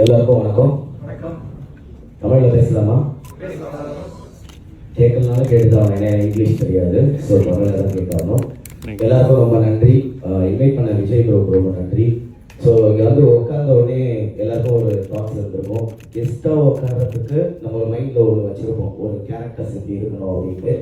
எல்லாருக்கும் வணக்கம். தமிழ்ல பேசலாமா? கேட்கறதுனால கேட்டுதான், என்ன இங்கிலீஷ் தெரியாது, ஸோ தமிழ்ல தான் கேட்கணும். எல்லாருக்கும் ரொம்ப நன்றி. இன்வைட் பண்ண விஜய் ப்ரோக்கு ரொம்ப நன்றி. ஸோ இங்கே வந்து உட்கார்ந்த உடனே எல்லாருக்கும் ஒரு தாட்ஸ் இருந்திருக்கும். கெஸ்ட்டாக உட்கார்றதுக்கு நம்ம ஒரு மைண்டில் ஒன்று வச்சுருப்போம், ஒரு கேரக்டர்ஸ் எப்படி இருக்கணும் அப்படின்ட்டு.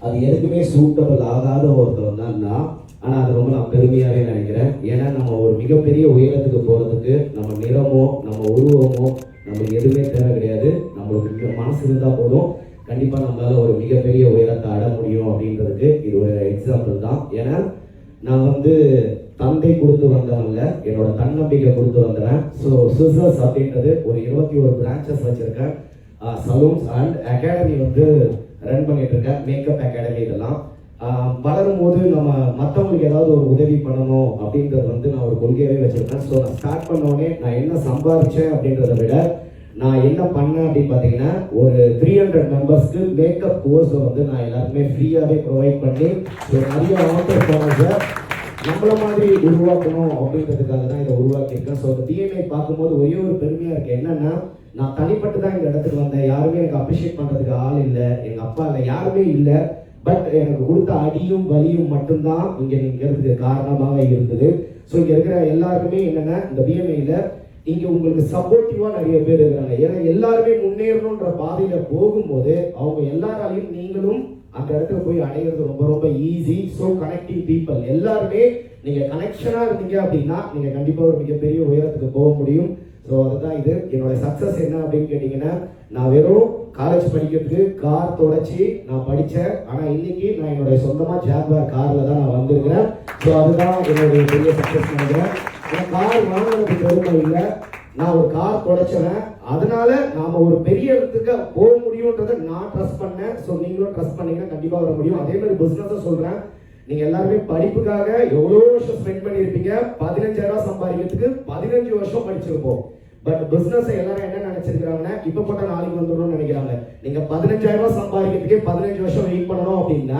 அது எதுக்குமே சூட்டபிள் ஆகாத ஒருத்தர் தான் நான். ஆனால் அது ரொம்ப நான் பெருமையாகவே நினைக்கிறேன். ஏன்னா நம்ம ஒரு மிகப்பெரிய உயரத்துக்கு போகிறதுக்கு நம்ம நிறமோ நம்ம உருவமோ நம்மளுக்கு எதுவுமே தேவை கிடையாது. நம்மளுக்கு மனசு இருந்தால் போதும், கண்டிப்பாக நம்மளால ஒரு மிகப்பெரிய உயரத்தை அட முடியும் அப்படின்றதுக்கு இது ஒரு எக்ஸாம்பிள் தான். ஏன்னா நான் வந்து தந்தை கொடுத்து வந்தவன்ல, என்னோட தன்னம்பிக்கை கொடுத்து வந்தவன். ஸோ சிசர்ஸ் அப்படின்றது ஒரு 21 பிரான்ச்சஸ் வச்சிருக்கேன். சலூன்ஸ் அண்ட் அகாடமி வந்து ரன் பண்ணிட்டு இருக்கேன், மேக்கப் அகாடமி. இதெல்லாம் வளரும் போது நம்ம மற்றவங்களுக்கு ஏதாவது ஒரு உதவி பண்ணணும் அப்படின்றது வந்து நான் ஒரு கொள்கையாகவே வச்சிருக்கேன். ஸோ நான் ஸ்டார்ட் பண்ணோடனே நான் என்ன சம்பாதிச்சேன் அப்படின்றத விட நான் என்ன பண்ணேன் அப்படின்னு பார்த்தீங்கன்னா, ஒரு 300 மெம்பர்ஸ்க்கு மேக்கப் கோர்ஸை வந்து நான் எல்லாருக்குமே ஃப்ரீயாகவே ப்ரொவைட் பண்ணி நிறைய ஆண்டர்பிரனர்ஸை நம்மள மாதிரி உருவாக்கணும் அப்படின்றதுக்காக தான் இதை உருவாக்கியிருக்கேன். ஸோ இந்த டிஎன்ஏ பார்க்கும்போது ஒரே ஒரு பெருமையாக இருக்குது. என்னன்னா, நான் தனிப்பட்டு தான் இந்த இடத்துக்கு வந்தேன். யாருமே எனக்கு அப்ரிஷியேட் பண்ணுறதுக்கு ஆள் இல்லை, எங்கள் அப்பா இல்லை, யாருமே இல்லை. பட் எனக்கு கொடுத்த அடியும் வலியும் மட்டும்தான் இங்கே இருக்கிறதுக்கு காரணமாக இருந்தது. ஸோ இங்கே இருக்கிற எல்லாருக்குமே என்னென்னா, இந்த பிஎம்ஐயில் இங்கே உங்களுக்கு சப்போர்ட்டிவாக நிறைய பேர் இருக்கிறாங்க. ஏன்னா எல்லாருமே முன்னேறணுன்ற பாதையில் போகும்போது அவங்க எல்லாராலையும் நீங்களும் அந்த இடத்துல போய் அடைகிறது ரொம்ப ரொம்ப ஈஸி. ஸோ கனெக்டிங் பீப்புள் எல்லாருமே நீங்கள் கனெக்ஷனாக இருந்தீங்க அப்படின்னா நீங்கள் கண்டிப்பாக ஒரு மிகப்பெரிய உயரத்துக்கு போக முடியும். ஸோ அதுதான் இது என்னோட சக்ஸஸ் என்ன அப்படின்னு கேட்டிங்கன்னா, நான் வெறும் காலேஜ் படிக்கிறதுக்கு கார் தொடச்சி நான் படித்தேன். ஆனால் இன்னைக்கு நான் என்னுடைய சொந்தமாக ஜாக்வார் காரில் தான் நான் வந்திருக்கிறேன். ஸோ அதுதான் என்னுடைய பெரிய சக்ஸஸ் நினைக்கிறேன். நான் கார் வாங்கினதுக்கு பெருமை இல்லை, நான் ஒரு கார் தொடச்சவன். அதனால நாம ஒரு பெரிய இடத்துக்கு போக முடியும்ன்றதை நான் ட்ரஸ்ட் பண்ணேன். ஸோ நீங்களும் ட்ரஸ்ட் பண்ணீங்கன்னா கண்டிப்பாக வர முடியும். அதே மாதிரி பிஸ்னஸும் சொல்கிறேன், நீங்க எல்லாருமே படிப்புக்காக எவ்வளோ வருஷம் ஸ்பெண்ட் பண்ணியிருப்பீங்க. 15,000 சம்பாதிக்கிறதுக்கு 15 வருஷம் படிச்சிருப்போம். பட் பிசினஸ் எல்லாரும் என்ன நினைச்சிருக்காங்கன்னா, இப்ப போட்ட நாளைக்கு வந்துடணும்னு நினைக்கிறாங்க. நீங்க 15,000 சம்பாதிக்கிறதுக்கே 15 வருஷம் வெயிட் பண்ணணும் அப்படின்னா,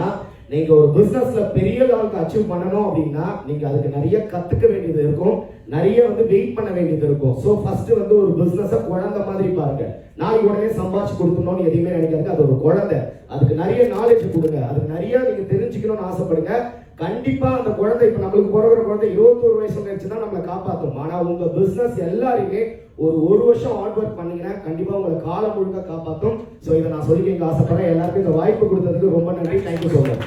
நீங்க ஒரு பிசினஸ்ல பெரிய லெவலுக்கு அச்சீவ் பண்ணணும் அப்படின்னா நீங்க அதுக்கு நிறைய கத்துக்க வேண்டியது இருக்கும், நிறைய வந்து வெயிட் பண்ண வேண்டியது இருக்கும். ஸோ ஃபர்ஸ்ட் வந்து ஒரு பிசினஸை குழந்தை மாதிரி பாருங்க. நாளைக்கு உடனே சம்பாதிச்சு கொடுக்கணும்னு எதுவுமே நினைக்காது. அது ஒரு குழந்தை, அதுக்கு நிறைய நாலேஜ் கொடுங்க, அதுக்கு நிறைய நீங்க தெரிஞ்சுக்கணும்னு ஆசைப்படுங்க. கண்டிப்பா அந்த குழந்தை, இப்ப நம்மளுக்கு பிறகுற குழந்தை 21 வயசுல இருந்துச்சுன்னா நம்மளை காப்பாற்றும். ஆனா உங்க பிசினஸ் எல்லாருமே ஒரு வருஷம் ஹார்ட் ஒர்க் பண்ணீங்கன்னா கண்டிப்பா உங்களை காலம் முழுக்க காப்பாற்றும். ஸோ இதை நான் சொல்லிக்க ஆசைப்படுறேன். எல்லாருக்கும் இந்த வாய்ப்பு கொடுத்ததுக்கு ரொம்ப நன்றி. Thank you so much.